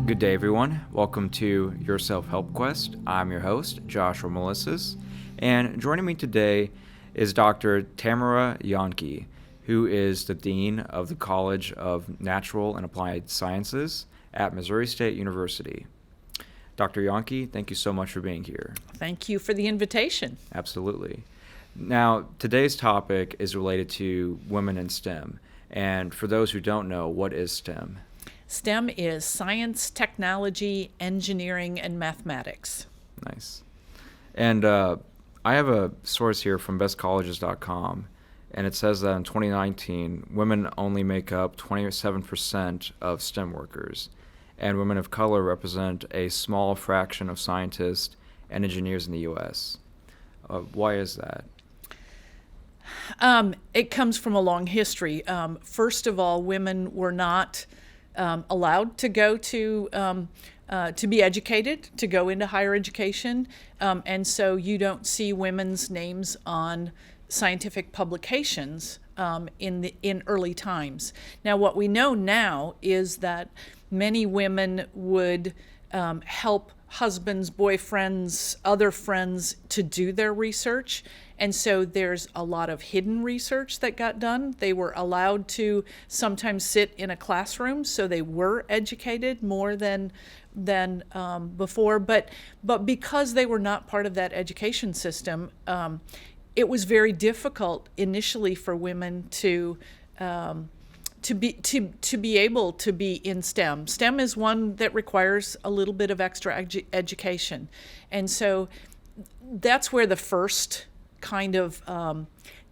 Good day, everyone. Welcome to Your Self-Help Quest. I'm your host, Joshua Melissus, and joining me today is Dr. Tamera Jahnke, who is the Dean of the College of Natural and Applied Sciences at Missouri State University. Dr. Jahnke, thank you so much for being here. Thank you for the invitation. Absolutely. Now, today's topic is related to women in STEM. And for those who don't know, what is STEM? STEM is science, technology, engineering, and mathematics. Nice. And I have a source here from bestcolleges.com, and it says that in 2019, women only make up 27% of STEM workers, and women of color represent a small fraction of scientists and engineers in the U.S. Why is that? It comes from a long history. First of all, women were not allowed to go to be educated, to go into higher education, and so you don't see women's names on scientific publications in early times. Now, what we know now is that many women would help husbands, boyfriends, other friends to do their research. And so there's a lot of hidden research that got done. They were allowed to sometimes sit in a classroom, so they were educated more than before. But because they were not part of that education system, it was very difficult initially for women to be able to be in STEM. STEM is one that requires a little bit of extra education. And so that's where the first kind of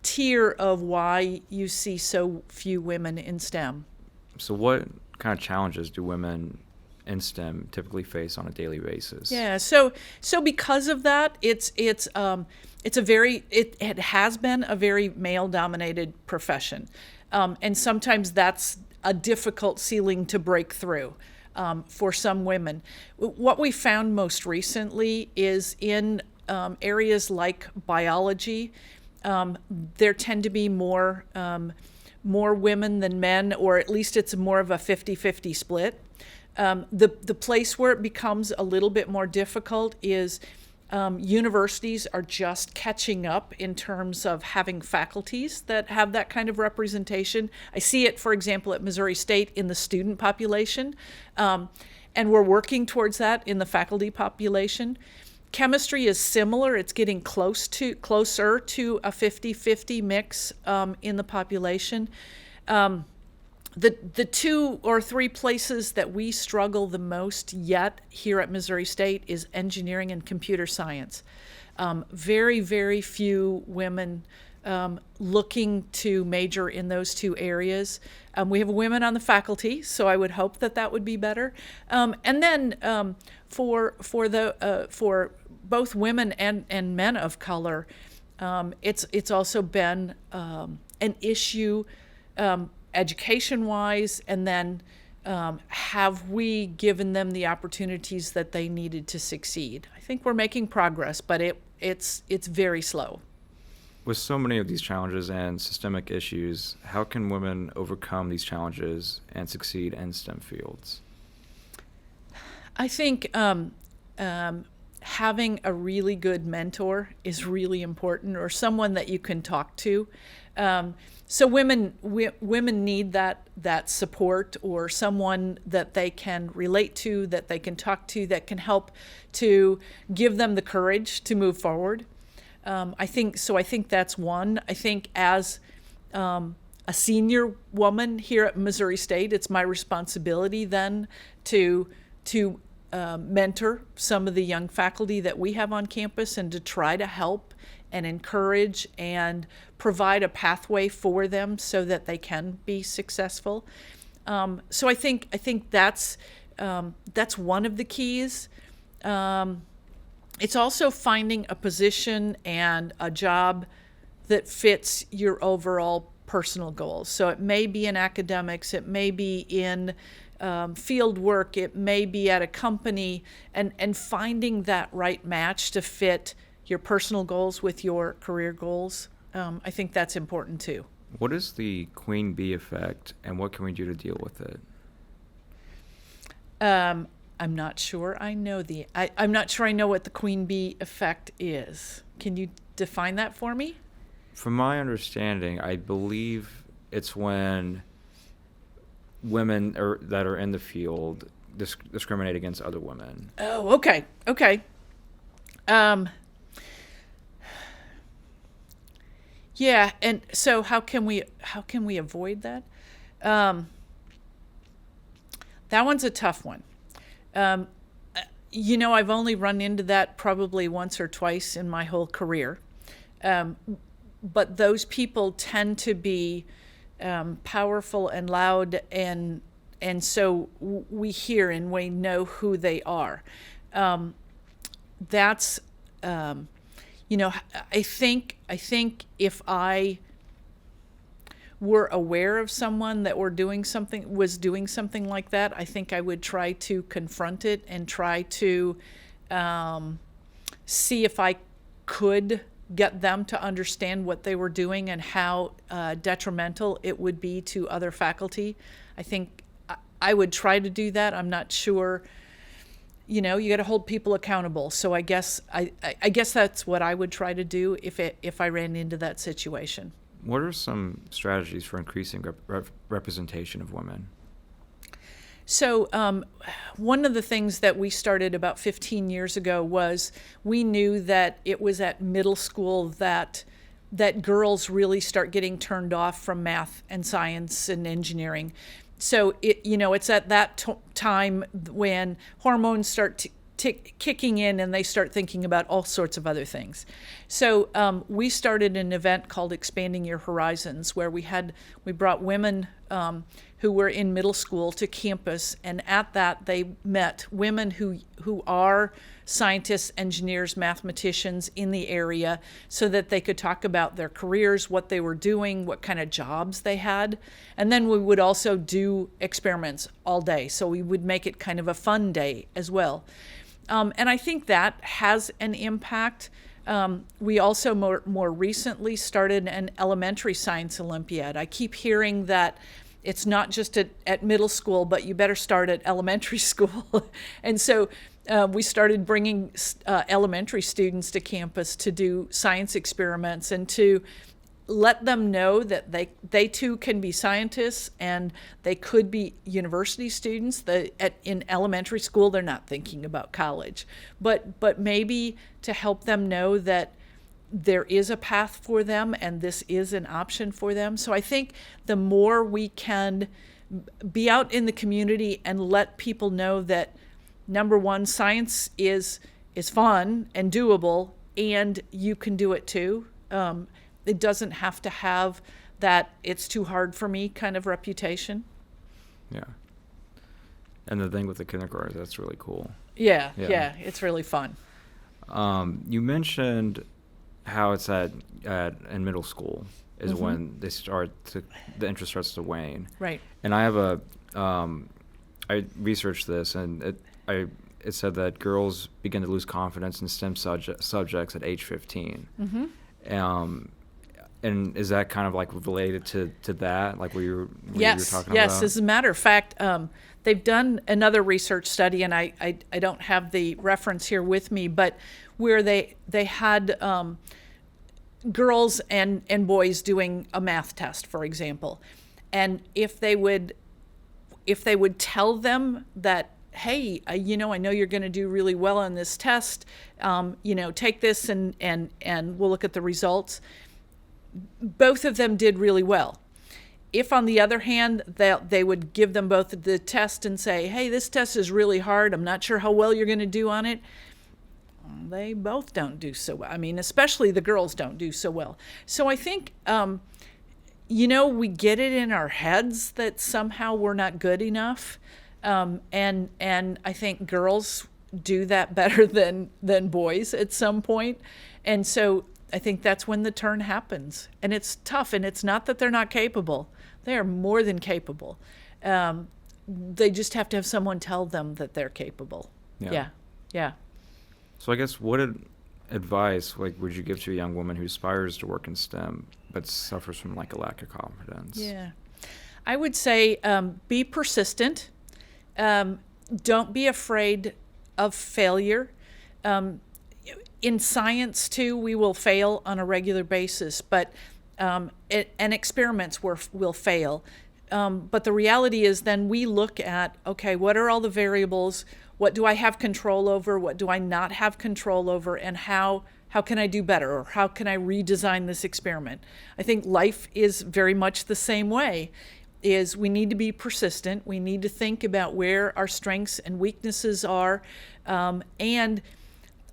tier of why you see so few women in STEM. So what kind of challenges do women in STEM typically face on a daily basis? Yeah, so because of that, it has been a very male-dominated profession. And sometimes that's a difficult ceiling to break through for some women. What we found most recently is in areas like biology, there tend to be more women than men, or at least it's more of a 50-50 split. The place where it becomes a little bit more difficult is universities are just catching up in terms of having faculties that have that kind of representation. I see it, for example, at Missouri State in the student population, and we're working towards that in the faculty population. Chemistry is similar. It's getting closer to a 50-50 mix in the population. The two or three places that we struggle the most yet here at Missouri State is engineering and computer science. Very, very few women looking to major in those two areas. We have women on the faculty, so I would hope that would be better. And then for both women and men of color, it's also been an issue education-wise, and then have we given them the opportunities that they needed to succeed? I think we're making progress, but it's very slow. With so many of these challenges and systemic issues, how can women overcome these challenges and succeed in STEM fields? I think having a really good mentor is really important, or someone that you can talk to. So women need that support, or someone that they can relate to, that they can talk to, that can help to give them the courage to move forward. I think that's one. I think as a senior woman here at Missouri State, it's my responsibility then to mentor some of the young faculty that we have on campus, and to try to help and encourage and provide a pathway for them so that they can be successful. So I think that's one of the keys. It's also finding a position and a job that fits your overall personal goals. So it may be in academics, it may be in field work, it may be at a company, and finding that right match to fit your personal goals with your career goals. I think that's important too. What is the queen bee effect, and what can we do to deal with it? I'm not sure I know I'm not sure I know what the queen bee effect is. Can you define that for me? From my understanding, I believe it's when women that are in the field discriminate against other women. Oh, okay. Okay. Yeah, and so how can we avoid that? That one's a tough one. I've only run into that probably once or twice in my whole career. But those people tend to be powerful and loud, and so we hear and we know who they are. That's I think if I were aware of someone that was doing something like that, I think I would try to confront it and try to see if I could get them to understand what they were doing and how detrimental it would be to other faculty. I think I would try to do that. I'm not sure. You got to hold people accountable. So I guess that's what I would try to do if I ran into that situation. What are some strategies for increasing representation of women? So one of the things that we started about 15 years ago was we knew that it was at middle school that girls really start getting turned off from math and science and engineering. So it's at that time when hormones start kicking in and they start thinking about all sorts of other things. So we started an event called Expanding Your Horizons, where we brought women who were in middle school to campus, and at that they met women who are scientists, engineers, mathematicians in the area, so that they could talk about their careers, what they were doing, what kind of jobs they had. And then we would also do experiments all day, so we would make it kind of a fun day as well. And I think that has an impact. We also more recently started an elementary science Olympiad. I keep hearing that it's not just at middle school, but you better start at elementary school. And so we started bringing elementary students to campus to do science experiments and to let them know that they too can be scientists and they could be university students. In elementary school, they're not thinking about college, but maybe to help them know that there is a path for them and this is an option for them. So I think the more we can be out in the community and let people know that, number one, science is fun and doable, and you can do it too. It doesn't have to have that it's too hard for me kind of reputation. Yeah. And the thing with the kindergartners, that's really cool. Yeah, it's really fun. You mentioned how it's in middle school is when the interest starts to wane. Right. And I have I researched this, and it said that girls begin to lose confidence in STEM subjects at age 15. Mm-hmm. And is that kind of like related to that, like what you were talking about? Yes. As a matter of fact, they've done another research study, and I don't have the reference here with me, but where they had girls and boys doing a math test, for example, and if they would tell them that, hey, I know you're going to do really well on this test, take this and we'll look at the results. Both of them did really well. If, on the other hand, they would give them both the test and say, hey, this test is really hard, I'm not sure how well you're going to do on it, they both don't do so well. I mean, especially the girls don't do so well. So I think, we get it in our heads that somehow we're not good enough. And I think girls do that better than boys at some point. And so I think that's when the turn happens. And it's tough, and it's not that they're not capable. They are more than capable. They just have to have someone tell them that they're capable. Yeah. So I guess advice would you give to a young woman who aspires to work in STEM but suffers from like a lack of confidence? Yeah. I would say be persistent. Don't be afraid of failure. In science, too, we will fail on a regular basis, but and experiments will fail. But the reality is then we look at, okay, what are all the variables? What do I have control over? What do I not have control over? And how can I do better? Or how can I redesign this experiment? I think life is very much the same way. Is we need to be persistent. We need to think about where our strengths and weaknesses are. And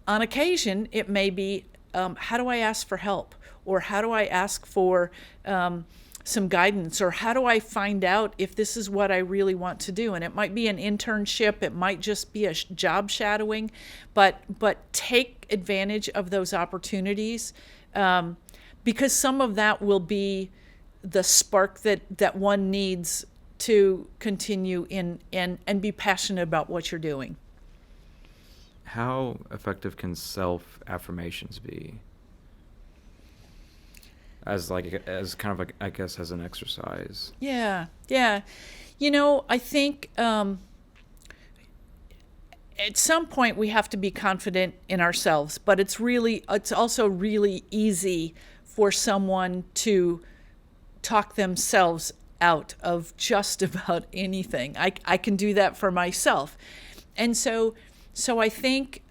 on occasion, it may be, how do I ask for help? Or how do I ask for some guidance? Or how do I find out if this is what I really want to do? And it might be an internship. It might just be a job shadowing. But take advantage of those opportunities, because some of that will be the spark that one needs to continue and be passionate about what you're doing. How effective can self-affirmations be? As kind of like, I guess, as an exercise. Yeah. I think at some point we have to be confident in ourselves, but it's also really easy for someone to talk themselves out of just about anything. I can do that for myself. And so I think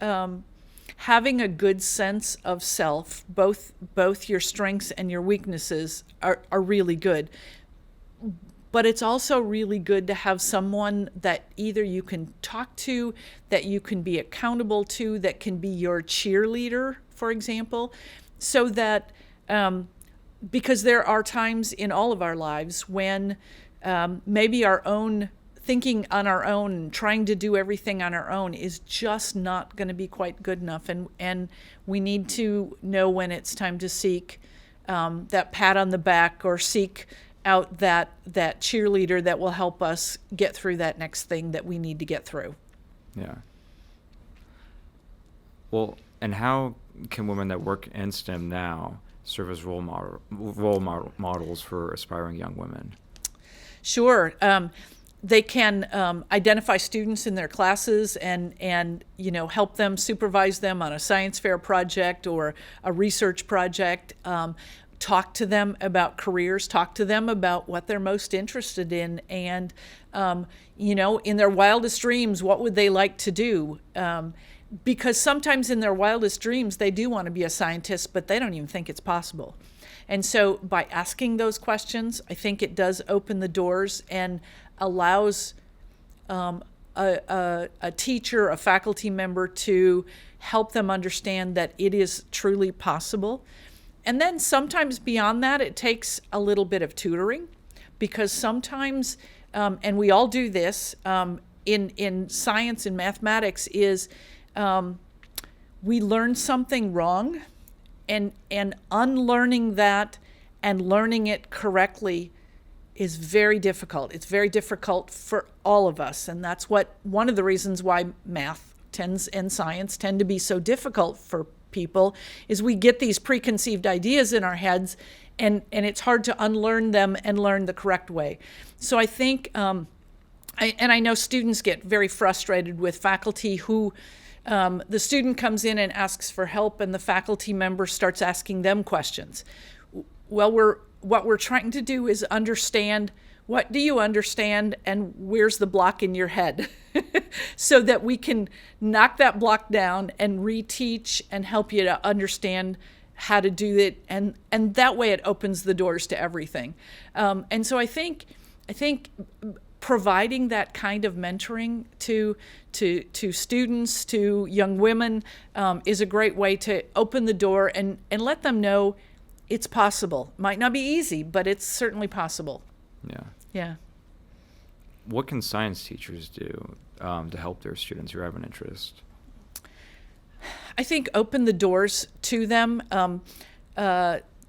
having a good sense of self, both your strengths and your weaknesses, are really good. But it's also really good to have someone that either you can talk to, that you can be accountable to, that can be your cheerleader, for example, so that because there are times in all of our lives when maybe our own thinking on our own and trying to do everything on our own is just not going to be quite good enough. And we need to know when it's time to seek that pat on the back, or seek out that cheerleader that will help us get through that next thing that we need to get through. Yeah. Well, and how can women that work in STEM now serve as role models for aspiring young women? Sure. They can identify students in their classes and help them, supervise them on a science fair project or a research project. Talk to them about careers. Talk to them about what they're most interested in, and in their wildest dreams, what would they like to do? Because sometimes in their wildest dreams, they do want to be a scientist, but they don't even think it's possible. And so by asking those questions, I think it does open the doors and allows a teacher, a faculty member, to help them understand that it is truly possible. And then sometimes beyond that, it takes a little bit of tutoring, because sometimes, and we all do this, in science and mathematics, is we learn something wrong, and unlearning that and learning it correctly is very difficult. It's very difficult for all of us, and that's one of the reasons why math and science tend to be so difficult for people, is we get these preconceived ideas in our heads, and it's hard to unlearn them and learn the correct way. So I think, I know students get very frustrated with faculty who, the student comes in and asks for help, and the faculty member starts asking them questions. Well, what we're trying to do is understand, what do you understand, and where's the block in your head, so that we can knock that block down and reteach and help you to understand how to do it, and that way it opens the doors to everything. And so I think providing that kind of mentoring to students, to young women, is a great way to open the door and let them know it's possible. Might not be easy, but it's certainly possible. Yeah. What can science teachers do to help their students who have an interest? I think open the doors to them.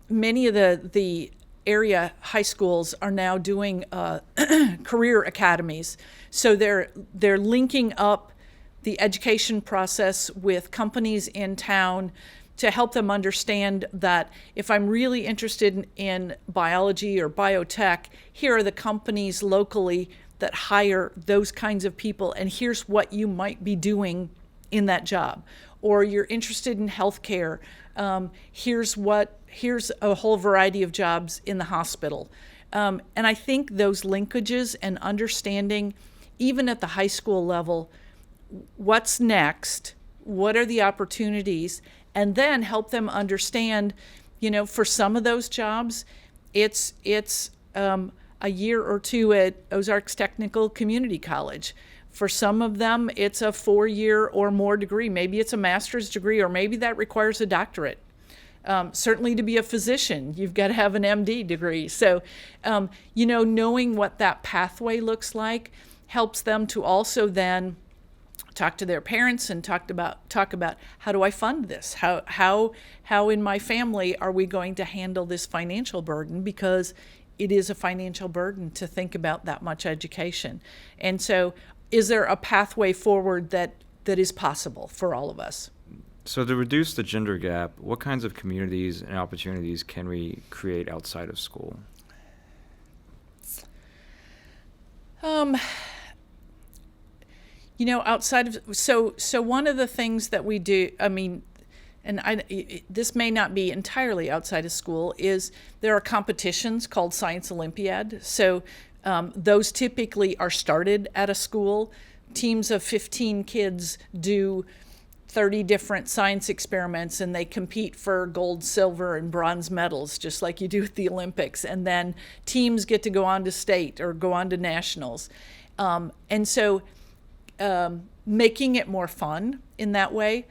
Many of the area high schools are now doing career academies. So they're linking up the education process with companies in town to help them understand that if I'm really interested in biology or biotech, here are the companies locally that hire those kinds of people, and here's what you might be doing in that job. Or you're interested in healthcare, here's a whole variety of jobs in the hospital. And I think those linkages and understanding, even at the high school level, what's next, what are the opportunities, and then help them understand, for some of those jobs, it's a year or two at Ozarks Technical Community College. For some of them, it's a 4-year or more degree. Maybe it's a master's degree, or maybe that requires a doctorate. Certainly to be a physician, you've got to have an MD degree. So, knowing what that pathway looks like helps them to also then talk to their parents and talk about how do I fund this? How in my family are we going to handle this financial burden? Because it is a financial burden to think about that much education. And so is there a pathway forward that is possible for all of us? So to reduce the gender gap, what kinds of communities and opportunities can we create outside of school? Outside of, so one of the things that we do, this may not be entirely outside of school, is there are competitions called Science Olympiad. So those typically are started at a school. Teams of 15 kids do 30 different science experiments, and they compete for gold, silver, and bronze medals, just like you do at the Olympics. And then teams get to go on to state or go on to nationals. And so making it more fun in that way,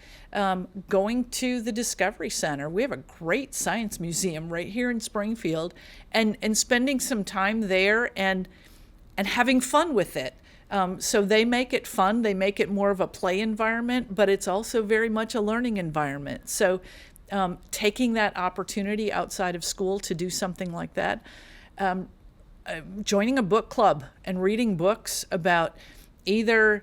going to the Discovery Center. We have a great science museum right here in Springfield, and spending some time there and having fun with it. So they make it fun. They make it more of a play environment, but it's also very much a learning environment. So taking that opportunity outside of school to do something like that, joining a book club and reading books about either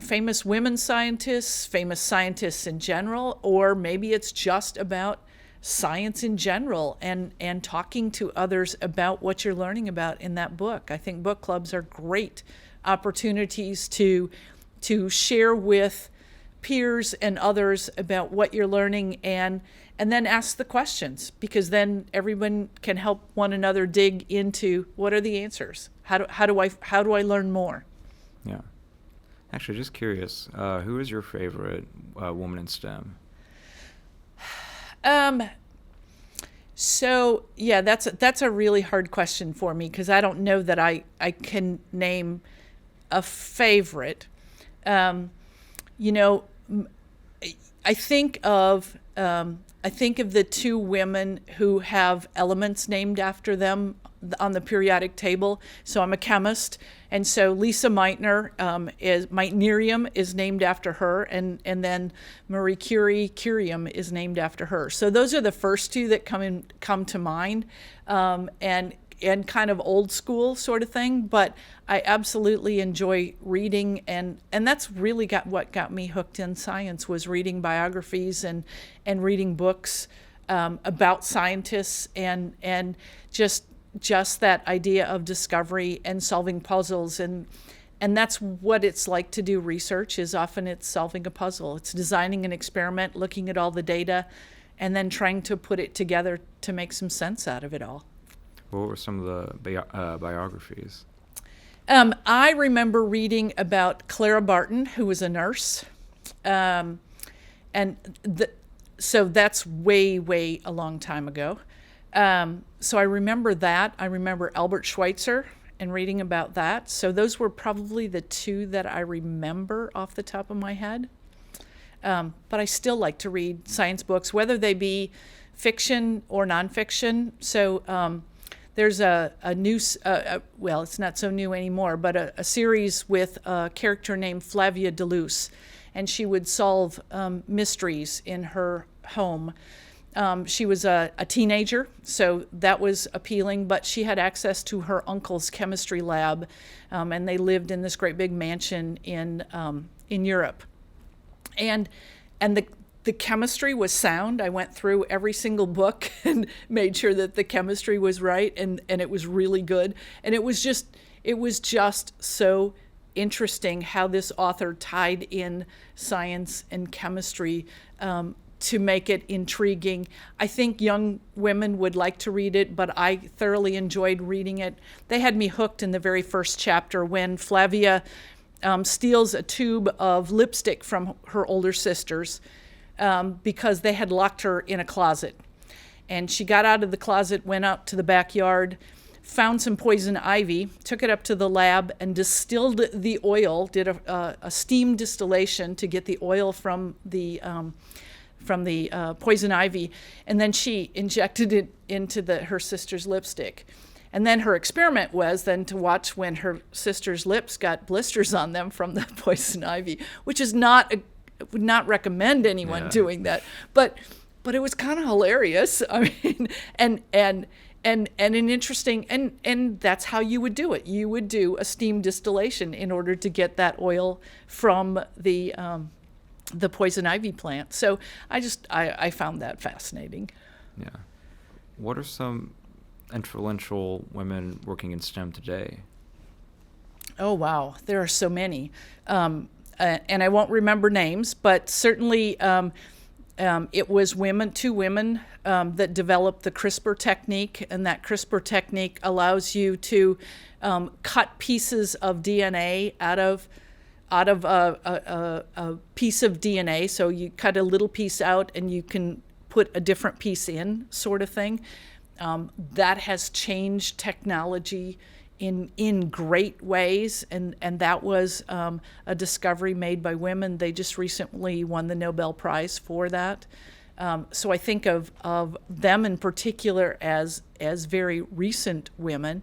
famous women scientists, famous scientists in general, or maybe it's just about science in general, and talking to others about what you're learning about in that book. I think book clubs are great opportunities to share with peers and others about what you're learning, and then ask the questions, because then everyone can help one another dig into what are the answers. How do I learn more? Yeah. Actually, just curious, who is your favorite woman in STEM? So yeah, that's a really hard question for me, because I don't know that I can name a favorite. I think of the two women who have elements named after them on the periodic table. So I'm a chemist, and so Lisa Meitnerium is named after her, and then Marie Curie, curium, is named after her. So those are the first two that come to mind, and kind of old school sort of thing. But I absolutely enjoy reading, and that's really what got me hooked in science, was reading biographies and reading books about scientists, and just that idea of discovery and solving puzzles, and that's what it's like to do research. Is often it's solving a puzzle. It's designing an experiment, looking at all the data, and then trying to put it together to make some sense out of it all. What were some of the biographies? I remember reading about Clara Barton, who was a nurse, so that's way a long time ago. So I remember that. I remember Albert Schweitzer and reading about that. So those were probably the two that I remember off the top of my head. But I still like to read science books, whether they be fiction or nonfiction. So there's a new, well, it's not so new anymore, but a series with a character named Flavia Deleuze, and she would solve mysteries in her home. She was a teenager, so that was appealing, but she had access to her uncle's chemistry lab, and they lived in this great big mansion in Europe. And The chemistry was sound. I went through every single book and made sure that the chemistry was right, and it was really good. And it was just so interesting how this author tied in science and chemistry to make it intriguing. I think young women would like to read it, but I thoroughly enjoyed reading it. They had me hooked in the very first chapter when Flavia steals a tube of lipstick from her older sisters because they had locked her in a closet. And she got out of the closet, went out to the backyard, found some poison ivy, took it up to the lab, and distilled the oil, did a steam distillation to get the oil from the poison ivy, and then she injected it into her sister's lipstick. And then her experiment was then to watch when her sister's lips got blisters on them from the poison ivy, which is would not recommend anyone doing that. But it was kind of hilarious. I mean, and an interesting, and that's how you would do it. You would do a steam distillation in order to get that oil from the poison ivy plant. So I found that fascinating. Yeah. What are some influential women working in STEM today? Oh, wow. There are so many. And I won't remember names, but certainly it was two women that developed the CRISPR technique, and that CRISPR technique allows you to cut pieces of DNA out of a piece of DNA. So you cut a little piece out and you can put a different piece in, sort of thing. That has changed technology in great ways, and that was a discovery made by women. They just recently won the Nobel Prize for that. So I think of them in particular as very recent women.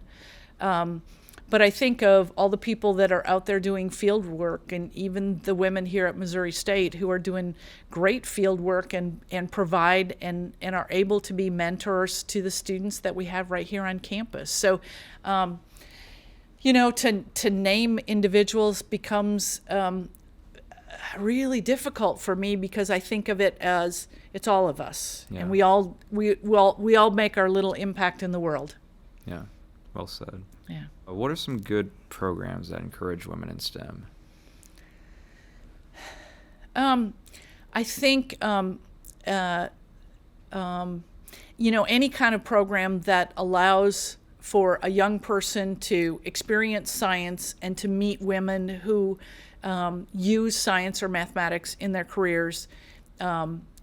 But I think of all the people that are out there doing field work, and even the women here at Missouri State who are doing great field work and provide and are able to be mentors to the students that we have right here on campus. So, to name individuals becomes really difficult for me because I think of it as it's all of us, and we all make our little impact in the world. Yeah, well said. Yeah. What are some good programs that encourage women in STEM? I think any kind of program that allows for a young person to experience science and to meet women who use science or mathematics in their careers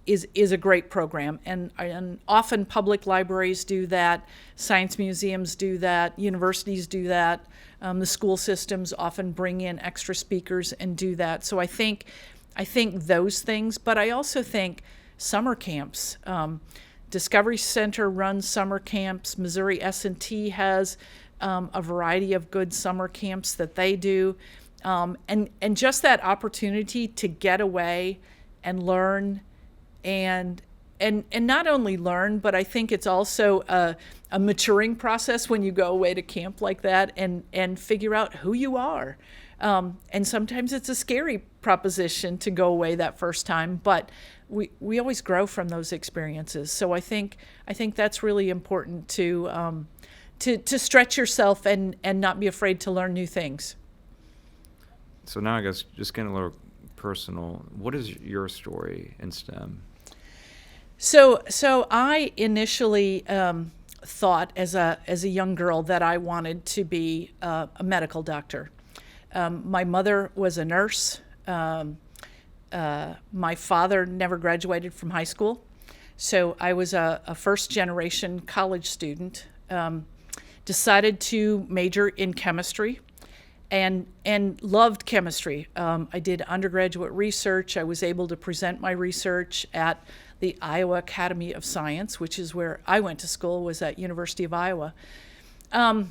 is a great program. And often public libraries do that, science museums do that, universities do that. The school systems often bring in extra speakers and do that. So I think those things, but I also think summer camps. Discovery Center runs summer camps. Missouri S&T has a variety of good summer camps that they do. And just that opportunity to get away and learn and not only learn, but I think it's also a maturing process when you go away to camp like that and figure out who you are. And sometimes it's a scary proposition to go away that first time, but we always grow from those experiences. So I think that's really important to stretch yourself and not be afraid to learn new things. So now I guess just getting a little personal, what is your story in STEM? So I initially thought as a young girl that I wanted to be a medical doctor. My mother was a nurse. My father never graduated from high school, so I was a first-generation college student. Decided to major in chemistry, and loved chemistry. I did undergraduate research. I was able to present my research at the Iowa Academy of Science, which is where I went to school, was at University of Iowa. And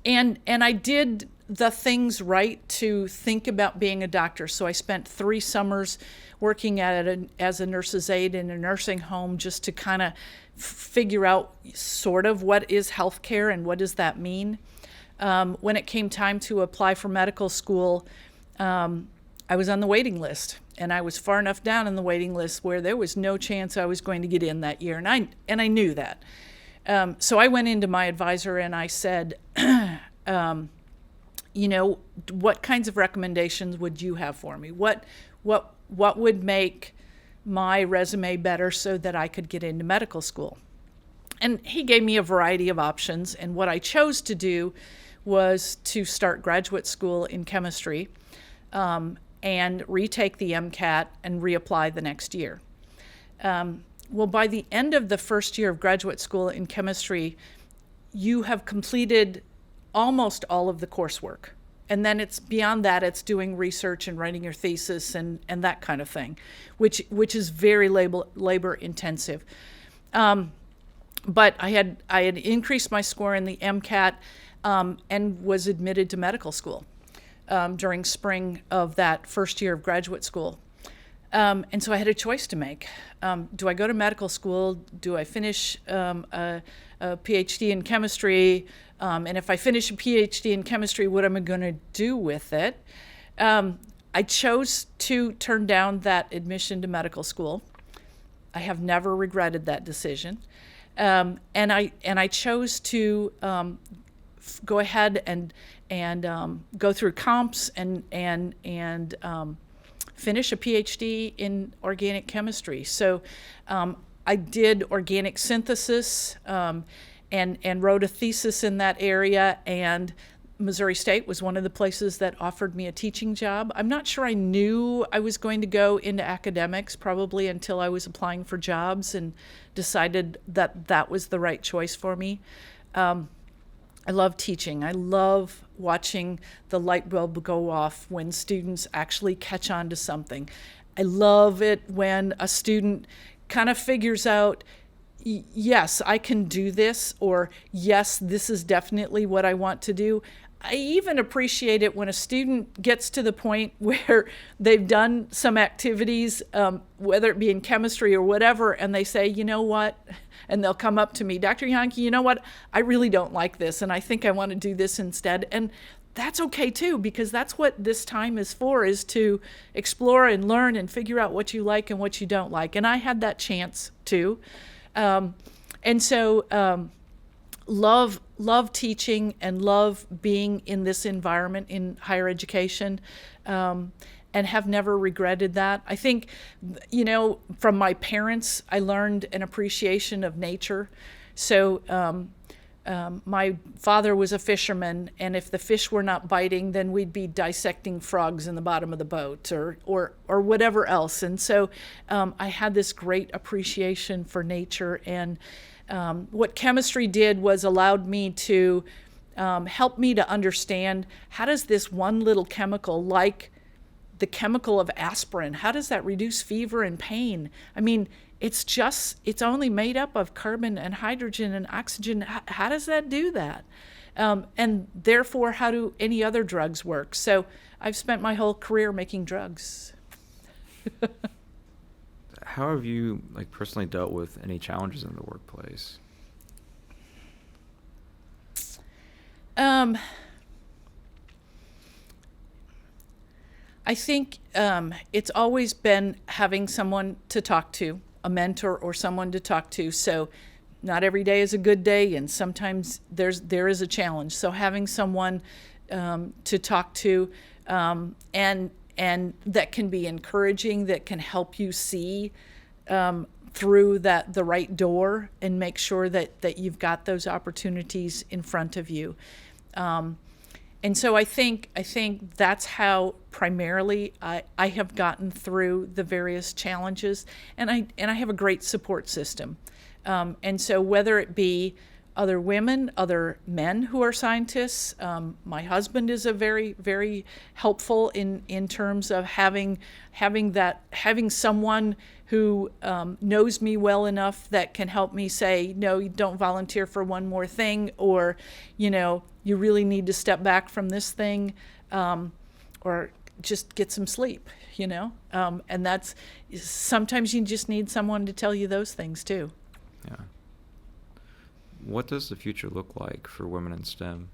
I did the things right to think about being a doctor. So I spent 3 summers working as a nurse's aide in a nursing home just to kind of figure out sort of what is healthcare and what does that mean. When it came time to apply for medical school, I was on the waiting list. and I was far enough down in the waiting list where there was no chance I was going to get in that year, and I knew that. So I went into my advisor and I said, what kinds of recommendations would you have for me? What would make my resume better so that I could get into medical school? And he gave me a variety of options, and what I chose to do was to start graduate school in chemistry, and retake the MCAT and reapply the next year. Well, by the end of the first year of graduate school in chemistry, you have completed almost all of the coursework. And then it's beyond that, it's doing research and writing your thesis and that kind of thing, which is very labor intensive. But I had increased my score in the MCAT, and was admitted to medical school during spring of that first year of graduate school. And so I had a choice to make. Do I go to medical school? Do I finish a PhD in chemistry? And if I finish a PhD in chemistry, what am I going to do with it? I chose to turn down that admission to medical school. I have never regretted that decision. And I chose to go ahead and go through comps and finish a PhD in organic chemistry. So I did organic synthesis and wrote a thesis in that area, and Missouri State was one of the places that offered me a teaching job. I'm not sure I knew I was going to go into academics probably until I was applying for jobs and decided that that was the right choice for me. I love teaching. I love watching the light bulb go off when students actually catch on to something. I love it when a student kind of figures out, yes, I can do this, or yes, this is definitely what I want to do. I even appreciate it when a student gets to the point where they've done some activities, whether it be in chemistry or whatever, and they say, you know what, and they'll come up to me, Dr. Jahnke, you know what, I really don't like this, and I think I want to do this instead. And that's okay too, because that's what this time is for, is to explore and learn and figure out what you like and what you don't like. And I had that chance too. And so love teaching and love being in this environment in higher education, and have never regretted that. I think, from my parents, I learned an appreciation of nature. So my father was a fisherman, and if the fish were not biting, then we'd be dissecting frogs in the bottom of the boat or whatever else. And so I had this great appreciation for nature, and what chemistry did was allowed me to help me to understand, how does this one little chemical, like the chemical of aspirin, how does that reduce fever and pain? I mean, it's only made up of carbon and hydrogen and oxygen. How does that do that? And therefore, how do any other drugs work? So I've spent my whole career making drugs. How have you personally dealt with any challenges in the workplace? I think it's always been having someone to talk to, a mentor or someone to talk to. So not every day is a good day, and sometimes there is a challenge. So having someone to talk to, and that can be encouraging, that can help you see through the right door and make sure that you've got those opportunities in front of you. And so I think that's how primarily I have gotten through the various challenges, and I have a great support system. And so whether it be other women, other men who are scientists, my husband is a very, very helpful in terms of having someone who knows me well enough that can help me say, no, you don't volunteer for one more thing, or you really need to step back from this thing, or just get some sleep, and that's, sometimes you just need someone to tell you those things too. Yeah. What does the future look like for women in STEM?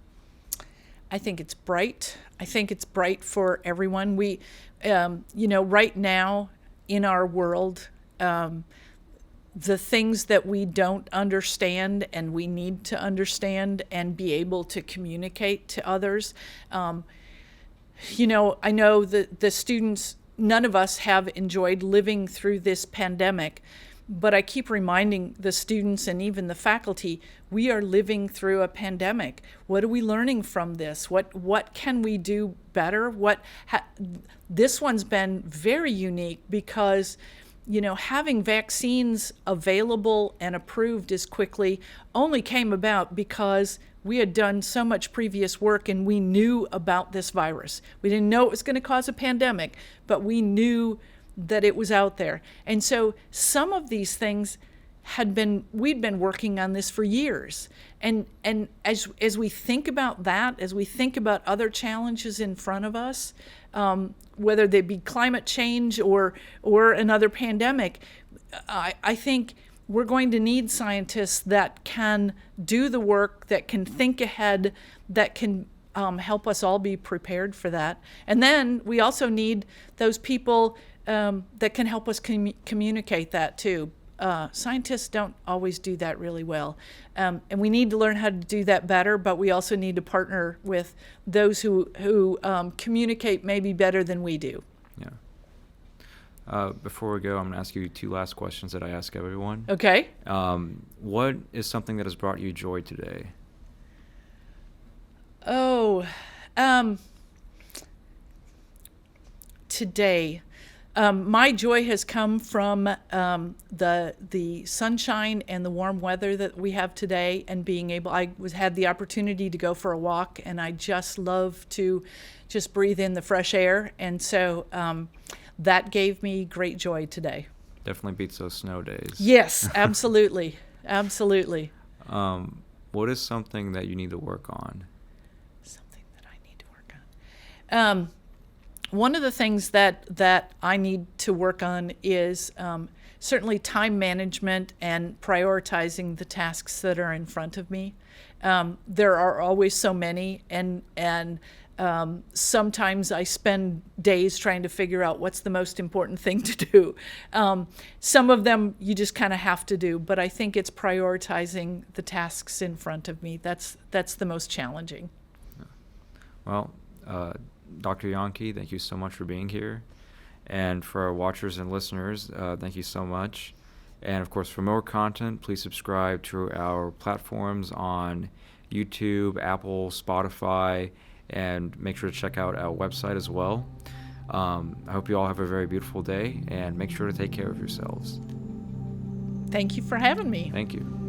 I think it's bright. I think it's bright for everyone. We, right now in our world, the things that we don't understand and we need to understand and be able to communicate to others. I know that the students, none of us have enjoyed living through this pandemic, but I keep reminding the students and even the faculty, we are living through a pandemic. What are we learning from this? What can we do better? This one's been very unique because having vaccines available and approved as quickly only came about because we had done so much previous work and we knew about this virus. We didn't know it was going to cause a pandemic, but we knew that it was out there. And so some of these things we'd been working on this for years. And as we think about that, as we think about other challenges in front of us, whether they be climate change or another pandemic, I think we're going to need scientists that can do the work, that can think ahead, that can help us all be prepared for that. And then we also need those people that can help us communicate that too. Scientists don't always do that really well. And we need to learn how to do that better, but we also need to partner with those who communicate maybe better than we do. Yeah. Before we go, I'm going to ask you 2 last questions that I ask everyone. Okay. What is something that has brought you joy today? Today. My joy has come from the sunshine and the warm weather that we have today, and being able. Had the opportunity to go for a walk, and I just love to just breathe in the fresh air, and so that gave me great joy today. Definitely beats those snow days. Yes, absolutely, absolutely. What is something that you need to work on? Something that I need to work on. One of the things that I need to work on is certainly time management and prioritizing the tasks that are in front of me. There are always so many, and sometimes I spend days trying to figure out what's the most important thing to do. Some of them you just kind of have to do, but I think it's prioritizing the tasks in front of me. That's the most challenging. Well, Dr. Jahnke, thank you so much for being here. And for our watchers and listeners, thank you so much. And of course, for more content, please subscribe to our platforms on YouTube, Apple, Spotify, and make sure to check out our website as well. I hope you all have a very beautiful day, and make sure to take care of yourselves. Thank you for having me. Thank you.